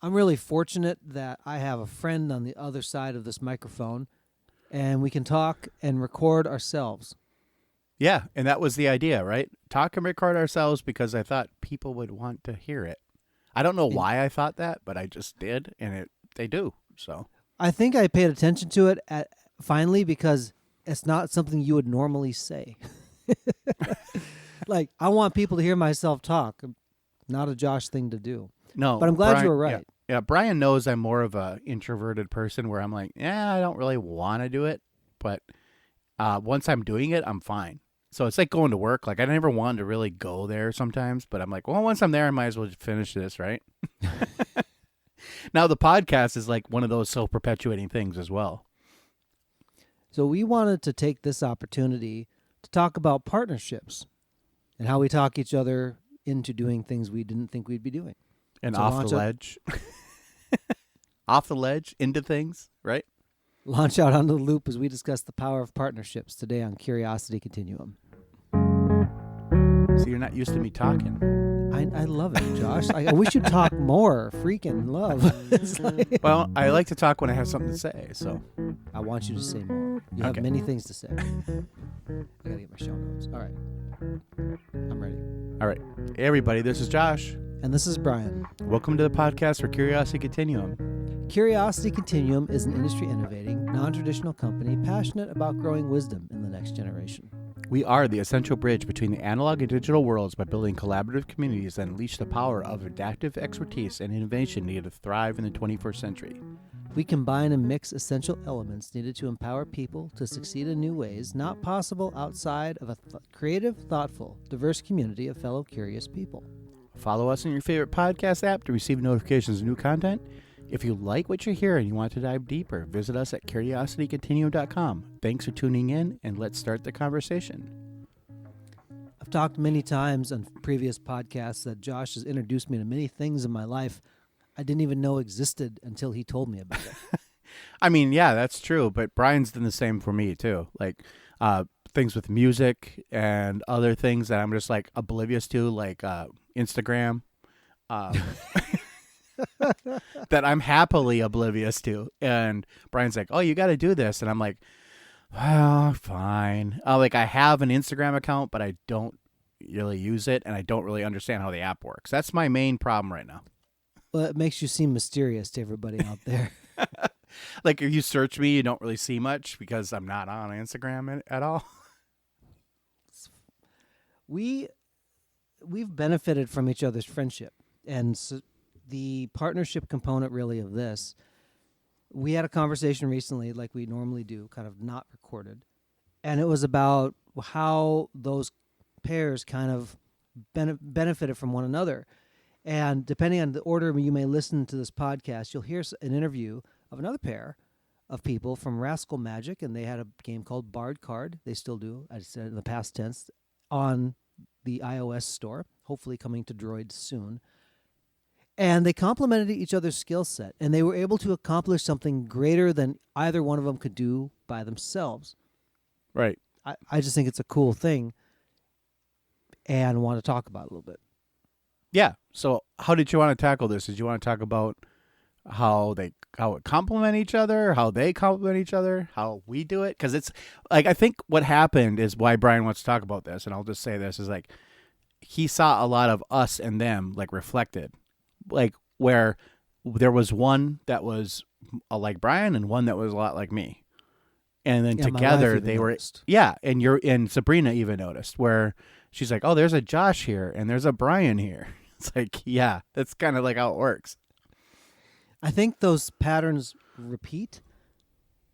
I'm really fortunate that I have a friend on the other side of this microphone, and we can talk and record ourselves. Yeah, and that was the idea, right? Talk and record ourselves because I thought people would want to hear it. I don't know why I thought that, but I just did, and they do. So I think I paid attention to it finally because it's not something you would normally say. Like, I want people to hear myself talk. Not a Josh thing to do. no, But I'm glad Brian, you were right. Yeah, Brian knows I'm more of a introverted person where I'm like, I don't really want to do it, but once I'm doing it, I'm fine. So it's like going to work. Like I never wanted to really go there sometimes, but I'm like, well, once I'm there, I might as well just finish this, right? Now the podcast is like one of those self-perpetuating things as well. So we wanted to take this opportunity to talk about partnerships and how we talk each other into doing things we didn't think we'd be doing. And So off launch the up- ledge. Off the ledge into things, right? Launch out onto the loop as we discuss the power of partnerships today on Curiosity Continuum. So you're not used to me talking. I love it, Josh. I wish you'd talk more. Freaking love. It's like, Well, I like to talk when I have something to say, so. I want you to say more. You have Okay. many things to say. I gotta get my show notes. All right. I'm ready. All right. Hey, everybody, this is Josh. And this is Brian. Welcome to the podcast for Curiosity Continuum. Curiosity Continuum is an industry innovating, non-traditional company passionate about growing wisdom in the next generation. We are the essential bridge between the analog and digital worlds by building collaborative communities that unleash the power of adaptive expertise and innovation needed to thrive in the 21st century. We combine and mix essential elements needed to empower people to succeed in new ways not possible outside of a creative, thoughtful, diverse community of fellow curious people. Follow us on your favorite podcast app to receive notifications of new content. If you like what you hear and you want to dive deeper, visit us at curiositycontinuum.com. Thanks for tuning in, and let's start the conversation. I've talked many times on previous podcasts that Josh has introduced me to many things in my life I didn't even know existed until he told me about it. I mean, yeah, that's true, but Brian's done the same for me, too. Like, things with music and other things that I'm just, like, oblivious to, like Instagram. That I'm happily oblivious to. And Brian's like, oh, you got to do this. And I'm like, well, fine. Like, I have an Instagram account, but I don't really use it, and I don't really understand how the app works. That's my main problem right now. Well, it makes you seem mysterious to everybody out there. Like, if you search me, you don't really see much because I'm not on Instagram at all. We've benefited from each other's friendship, and so the partnership component really of this, we had a conversation recently like we normally do, kind of not recorded, and it was about how those pairs kind of benefited from one another. And depending on the order you may listen to this podcast, you'll hear an interview of another pair of people from Rascal Magic, and they had a game called Bard Card. They still do, I said in the past tense, on the iOS store, hopefully coming to Droid soon. And they complemented each other's skill set, and they were able to accomplish something greater than either one of them could do by themselves. Right. I just think it's a cool thing and want to talk about it a little bit. Yeah. So how did you want to tackle this? Did you want to talk about how it complement each other, how they complement each other, how we do it? Because it's like, I think what happened is why Brian wants to talk about this, and I'll just say this, is like he saw a lot of us and them like reflected, like where there was one that was like Brian and one that was a lot like me. And then Yeah, my wife together even they were, noticed. yeah. And Sabrina even noticed where she's like, oh, there's a Josh here and there's a Brian here. It's like, yeah, that's kind of like how it works. I think those patterns repeat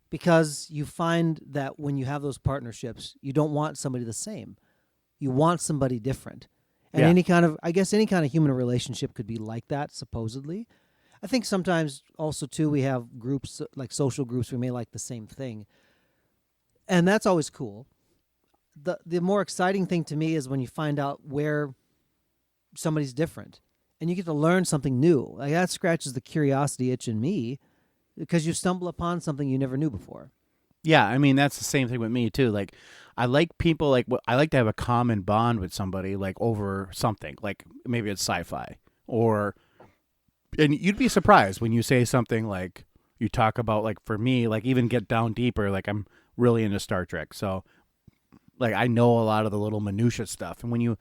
because you find that when you have those partnerships, you don't want somebody the same. You want somebody different. And Yeah. any kind of human relationship could be like that, supposedly. I think sometimes also, too, we have groups, like social groups, we may like the same thing. And that's always cool. The more exciting thing to me is when you find out where somebody's different and you get to learn something new. Like that scratches the curiosity itch in me because you stumble upon something you never knew before. Yeah, I mean, that's the same thing with me, too. Like, I like people, like, I like to have a common bond with somebody, like, over something. Like, maybe it's sci-fi or And you'd be surprised when you say something like you talk about, like, for me, like, even get down deeper, like, I'm really into Star Trek. So like I know a lot of the little minutia stuff. And when you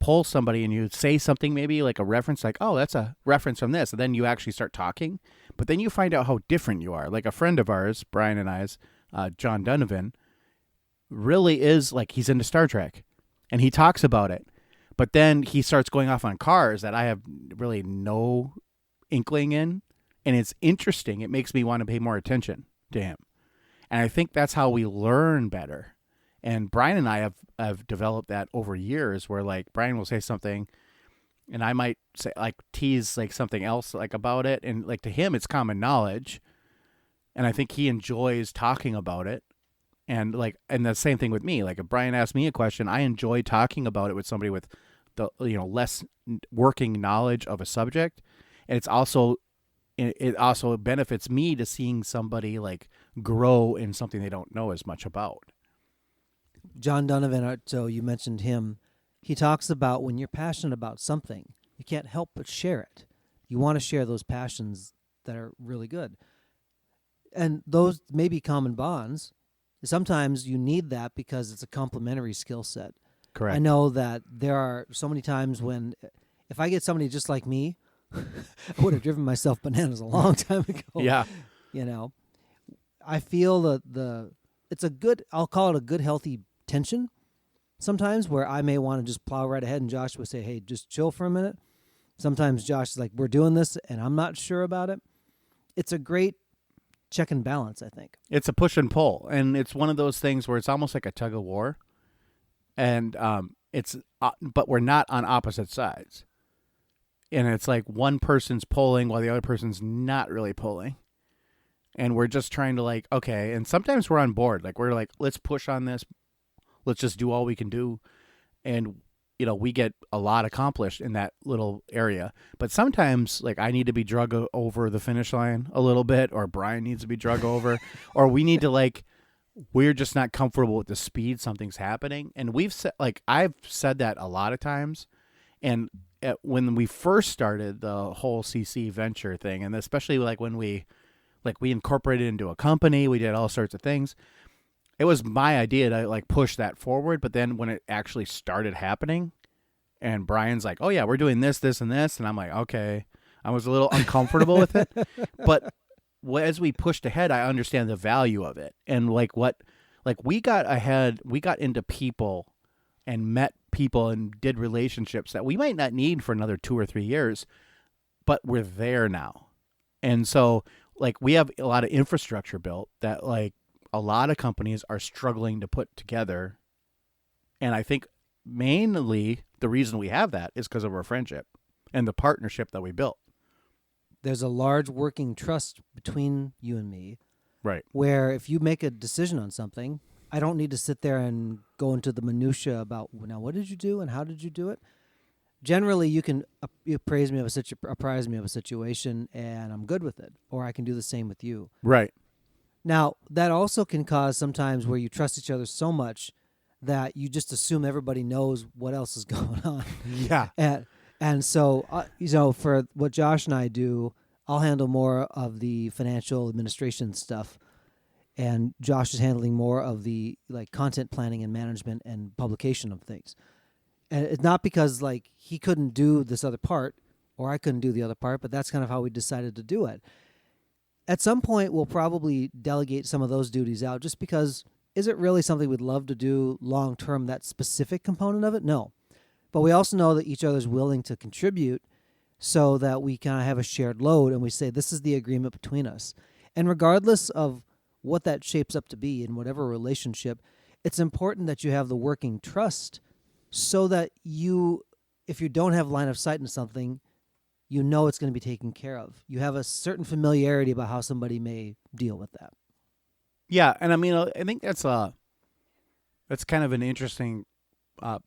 pull somebody and you say something, maybe like a reference, like, oh, that's a reference from this, and then you actually start talking, but then you find out how different you are. Like a friend of ours, Brian and I's, John Donovan, really is like, he's into Star Trek and he talks about it, but then he starts going off on cars that I have really no inkling in, and it's interesting. It makes me want to pay more attention to him, and I think that's how we learn better. And Brian and I have developed that over years, where like Brian will say something and I might say, like, tease like something else like about it, and like to him it's common knowledge, and I think he enjoys talking about it. And like, and the same thing with me. Like if Brian asks me a question, I enjoy talking about it with somebody with the, you know, less working knowledge of a subject. And it also benefits me to seeing somebody like grow in something they don't know as much about. John Donovan, so you mentioned him. He talks about when you're passionate about something, you can't help but share it. You want to share those passions that are really good. And those may be common bonds. Sometimes you need that because it's a complementary skill set. Correct. I know that there are so many times when, if I get somebody just like me, I would have driven myself bananas a long time ago. Yeah. You know, I feel it's a good, I'll call it a good, healthy tension sometimes, where I may want to just plow right ahead and Josh would say, hey, just chill for a minute. Sometimes Josh is like, we're doing this and I'm not sure about it. It's a great check and balance, I think. It's a push and pull, and it's one of those things where it's almost like a tug of war, and but we're not on opposite sides, and it's like one person's pulling while the other person's not really pulling, and we're just trying to like, okay, and sometimes we're on board, like we're like, let's push on this, let's just do all we can do, and you know, we get a lot accomplished in that little area. But sometimes, like, I need to be drug over the finish line a little bit, or Brian needs to be drug over, or we need to, like, we're just not comfortable with the speed something's happening. And we've said, like, I've said that a lot of times. And when we first started the whole CC venture thing, and especially like when we incorporated into a company, we did all sorts of things. It was my idea to like push that forward, but then when it actually started happening, and Brian's like, "Oh yeah, we're doing this, this, and this," and I'm like, "Okay," I was a little uncomfortable with it, but as we pushed ahead, I understand the value of it, and we got ahead, we got into people, and met people, and did relationships that we might not need for another 2 or 3 years, but we're there now, and so like we have a lot of infrastructure built that like a lot of companies are struggling to put together. And I think mainly the reason we have that is because of our friendship and the partnership that we built. There's a large working trust between you and me. Right. Where if you make a decision on something, I don't need to sit there and go into the minutia about, now, what did you do and how did you do it? Generally, you can apprise me of a situation and I'm good with it. Or I can do the same with you. Right. Now, that also can cause sometimes where you trust each other so much that you just assume everybody knows what else is going on. Yeah. And so, for what Josh and I do, I'll handle more of the financial administration stuff, and Josh is handling more of the like content planning and management and publication of things. And it's not because like he couldn't do this other part or I couldn't do the other part, but that's kind of how we decided to do it. At some point, we'll probably delegate some of those duties out just because is it really something we'd love to do long term, that specific component of it? No. But we also know that each other's willing to contribute so that we kind of have a shared load and we say this is the agreement between us. And regardless of what that shapes up to be in whatever relationship, it's important that you have the working trust so that if you don't have line of sight into something, you know it's going to be taken care of. You have a certain familiarity about how somebody may deal with that. Yeah, and I mean, I think that's kind of an interesting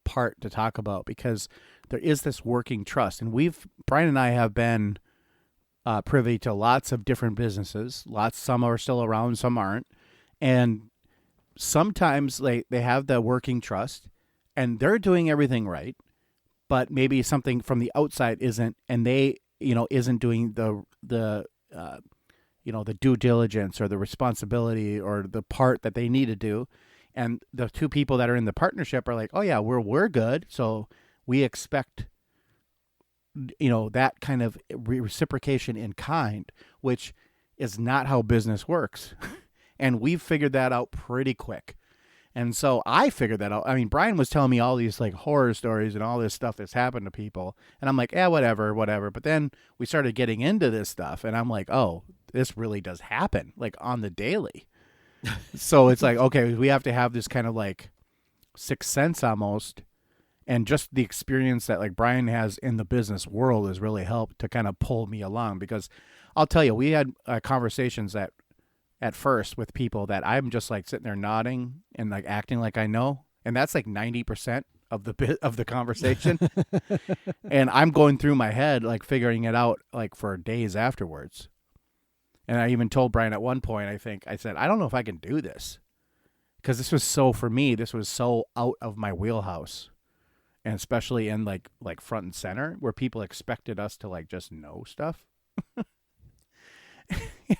part to talk about because there is this working trust, and Brian and I have been privy to lots of different businesses. Some are still around, some aren't, and sometimes they have the working trust, and they're doing everything right. But maybe something from the outside isn't, and they isn't doing the the due diligence or the responsibility or the part that they need to do. And the two people that are in the partnership are like, oh yeah, we're good. So we expect, that kind of reciprocation in kind, which is not how business works. And we've figured that out pretty quick. And so I figured that out. I mean, Brian was telling me all these like horror stories and all this stuff that's happened to people. And I'm like, yeah, whatever. But then we started getting into this stuff and I'm like, oh, this really does happen like on the daily. So it's like, okay, we have to have this kind of like sixth sense almost. And just the experience that like Brian has in the business world has really helped to kind of pull me along, because I'll tell you, we had conversations that at first with people that I'm just like sitting there nodding and like acting like I know. And that's like 90% of the conversation. And I'm going through my head, like figuring it out like for days afterwards. And I even told Brian at one point, I said, I don't know if I can do this, because this was so out of my wheelhouse. And especially in like front and center where people expected us to like just know stuff.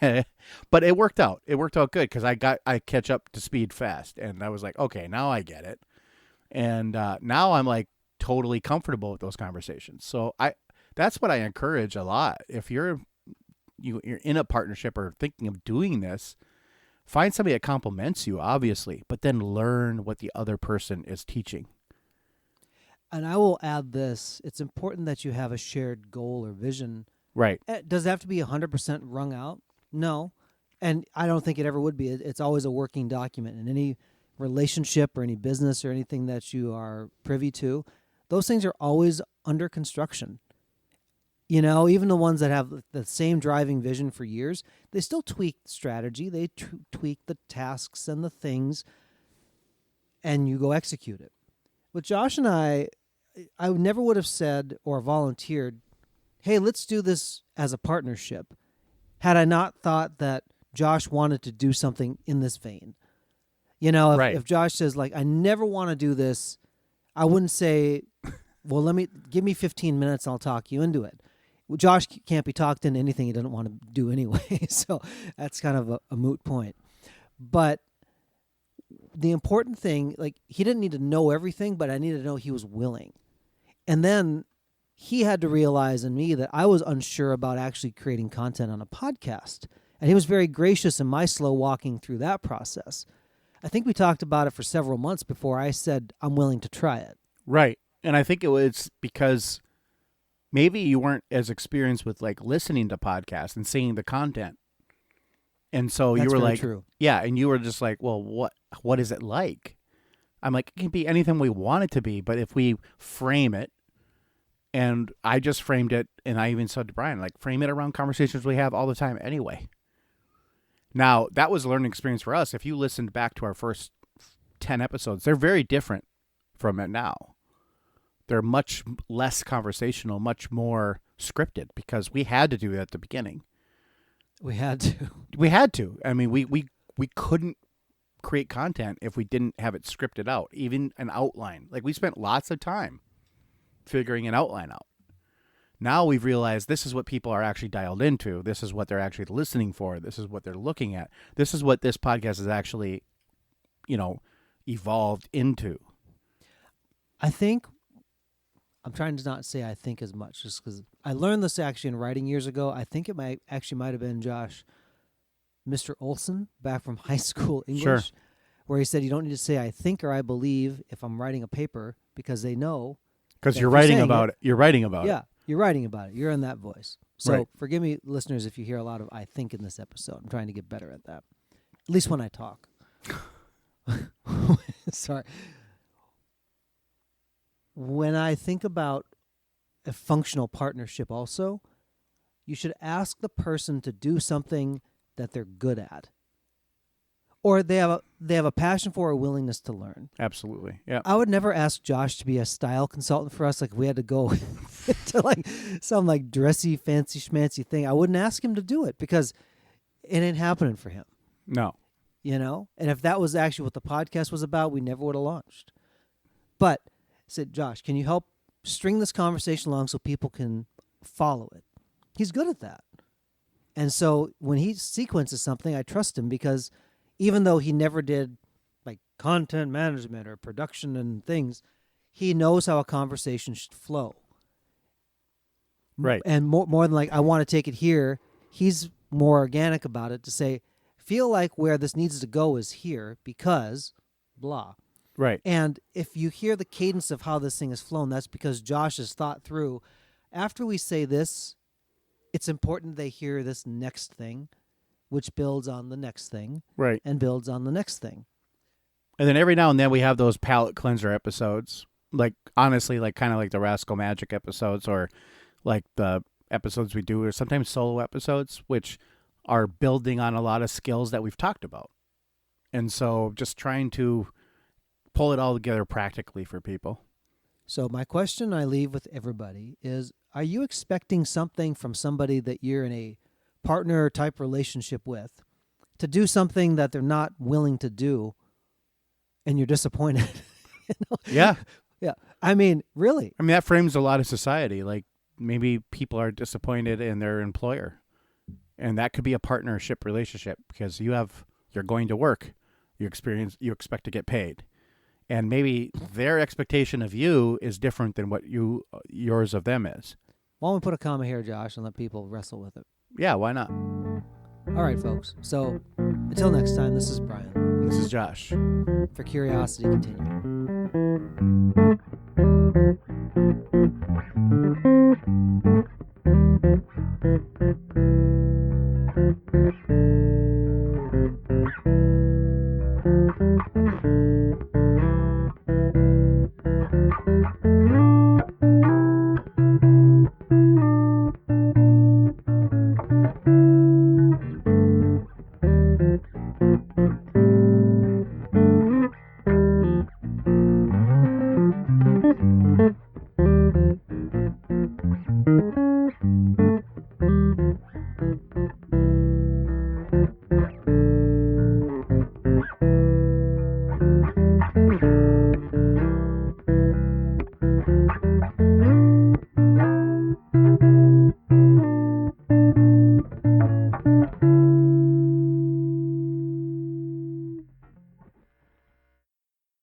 Yeah. But it worked out. It worked out good because I catch up to speed fast, and I was like, okay, now I get it. And now I'm like totally comfortable with those conversations. So that's what I encourage a lot. If you're in a partnership or thinking of doing this, find somebody that complements you, obviously, but then learn what the other person is teaching. And I will add this. It's important that you have a shared goal or vision. Right. Does it have to be 100% wrung out? No. And I don't think it ever would be. It's always a working document. In any relationship or any business or anything that you are privy to, those things are always under construction. Even the ones that have the same driving vision for years, they still tweak strategy. They tweak the tasks and the things, and you go execute it. With Josh and I never would have said or volunteered, hey, let's do this as a partnership, had I not thought that Josh wanted to do something in this vein. Right. If Josh says, like, I never want to do this, I wouldn't say, well, give me 15 minutes, I'll talk you into it. Well, Josh can't be talked into anything he doesn't want to do anyway, so that's kind of a moot point. But the important thing, like, he didn't need to know everything, but I needed to know he was willing. And then he had to realize in me that I was unsure about actually creating content on a podcast. And he was very gracious in my slow walking through that process. I think we talked about it for several months before I said I'm willing to try it. Right. And I think it was because maybe you weren't as experienced with like listening to podcasts and seeing the content. And so That's you were very like, true. yeah, and you were just like, well, what is it like? I'm like, it can be anything we want it to be, but if we frame it, and I just framed it, and I even said to Brian, like, frame it around conversations we have all the time anyway. Now, that was a learning experience for us. If you listened back to our first 10 episodes, they're very different from it now. They're much less conversational, much more scripted, because we had to do that at the beginning. We had to. We had to. I mean, we couldn't create content if we didn't have it scripted out, even an outline. Like, we spent lots of time figuring an outline out. Now we've realized this is what people are actually dialed into. This is what they're actually listening for. This is what they're looking at. This is what this podcast is actually, evolved into. I think, I'm trying to not say I think as much, just because I learned this actually in writing years ago. I think it might have been Josh, Mr. Olson, back from high school English, Sure. where he said you don't need to say I think or I believe if I'm writing a paper, because they know. Because Yeah, you're if you're writing saying about it. You're writing about it. Yeah, you're writing about it. You're in that voice. So Right. forgive me, listeners, if you hear a lot of I think in this episode. I'm trying to get better at that, at least when I talk. Sorry. When I think about a functional partnership also, you should ask the person to do something that they're good at, or they have a passion for or willingness to learn. Absolutely. Yeah. I would never ask Josh to be a style consultant for us. Like, if we had to go to like some like dressy, fancy schmancy thing, I wouldn't ask him to do it because it ain't happening for him. No. And if that was actually what the podcast was about, we never would have launched. But I said, Josh, can you help string this conversation along so people can follow it? He's good at that. And so when he sequences something, I trust him because even though he never did like content management or production and things, he knows how a conversation should flow. Right. And more than like, I want to take it here, he's more organic about it to say, feel like where this needs to go is here because blah. Right. And if you hear the cadence of how this thing has flown, that's because Josh has thought through, after we say this, it's important they hear this next thing, which builds on the next thing Right. and builds on the next thing. And then every now and then we have those palate cleanser episodes. Like, honestly, like kind of like the Rascal Magic episodes or like the episodes we do, or sometimes solo episodes, which are building on a lot of skills that we've talked about. And so just trying to pull it all together practically for people. So my question I leave with everybody is, are you expecting something from somebody that you're in a partner type relationship with to do something that they're not willing to do and you're disappointed? You know? Yeah. Yeah. I mean, really. I mean, that frames a lot of society. Like, maybe people are disappointed in their employer. And that could be a partnership relationship because you're going to work, you expect to get paid. And maybe their expectation of you is different than what yours of them is. Why don't we put a comma here, Josh, and let people wrestle with it? Yeah, why not? All right, folks. So until next time, this is Brian. This is Josh. For Curiosity Continuing.